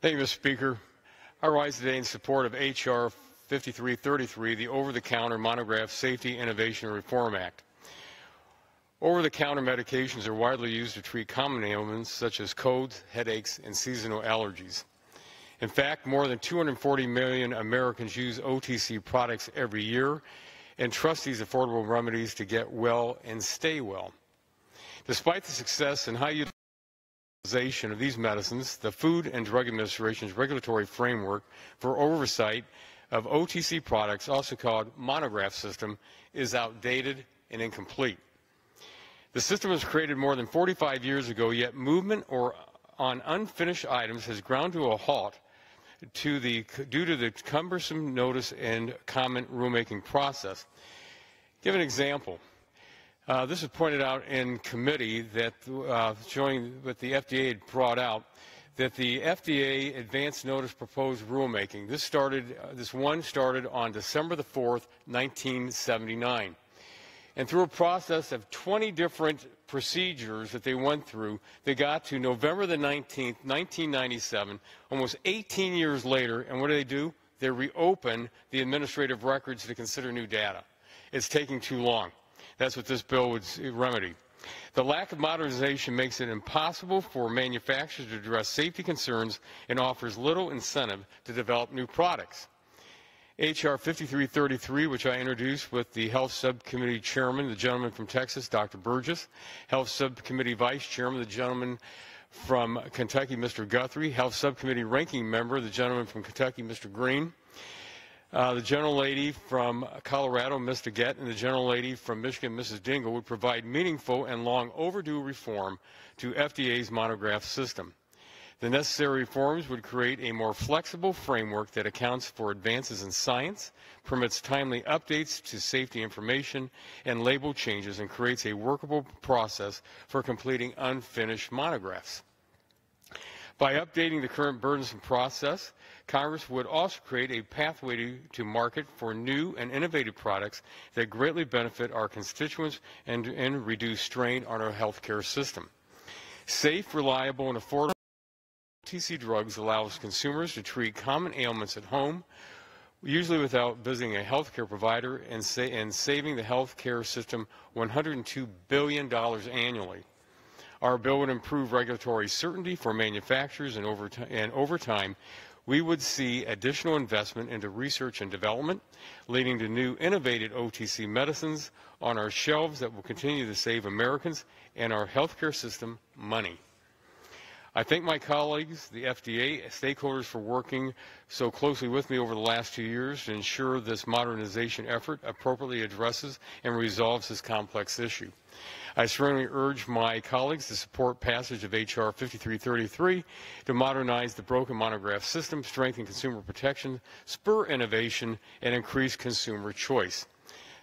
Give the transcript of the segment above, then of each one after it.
Thank you, Mr. Speaker. I rise today in support of H.R. 5333, the Over-the-Counter Monograph Safety, Innovation, and Reform Act. Over-the-counter medications are widely used to treat common ailments such as colds, headaches, and seasonal allergies. In fact, more than 240 million Americans use OTC products every year and trust these affordable remedies to get well and stay well. Despite the success and high utilization of these medicines, the Food and Drug Administration's regulatory framework for oversight of OTC products, also called monograph system, is outdated and incomplete. The system was created more than 45 years ago, yet movement on unfinished items has ground to a halt due to the cumbersome notice and comment rulemaking process. Give an example. This was pointed out in committee that showing what the FDA had brought out, that the FDA advance notice proposed rulemaking. This one started on December the 4th, 1979. And through a process of 20 different procedures that they went through, they got to November the 19th, 1997, almost 18 years later, and what do? They reopen the administrative records to consider new data. It's taking too long. That's what this bill would remedy. The lack of modernization makes it impossible for manufacturers to address safety concerns and offers little incentive to develop new products. H.R. 5333, which I introduced with the Health Subcommittee Chairman, the gentleman from Texas, Dr. Burgess, Health Subcommittee Vice Chairman, the gentleman from Kentucky, Mr. Guthrie, Health Subcommittee Ranking Member, the gentleman from Kentucky, Mr. Green, the gentlelady from Colorado, Ms. DeGette, and the gentlelady from Michigan, Mrs. Dingle, would provide meaningful and long overdue reform to FDA's monograph system. The necessary reforms would create a more flexible framework that accounts for advances in science, permits timely updates to safety information and label changes, and creates a workable process for completing unfinished monographs. By updating the current burdensome process, Congress would also create a pathway to market for new and innovative products that greatly benefit our constituents and reduce strain on our healthcare system. Safe, reliable, and affordable OTC drugs allows consumers to treat common ailments at home, usually without visiting a healthcare provider, and saving the healthcare system $102 billion annually. Our bill would improve regulatory certainty for manufacturers, and over time, we would see additional investment into research and development, leading to new innovative OTC medicines on our shelves that will continue to save Americans and our healthcare system money. I thank my colleagues, the FDA, stakeholders for working so closely with me over the last 2 years to ensure this modernization effort appropriately addresses and resolves this complex issue. I strongly urge my colleagues to support passage of H.R. 5333 to modernize the broken monograph system, strengthen consumer protection, spur innovation, and increase consumer choice.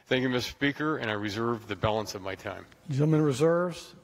Thank you, Mr. Speaker, and I reserve the balance of my time. The gentleman reserves.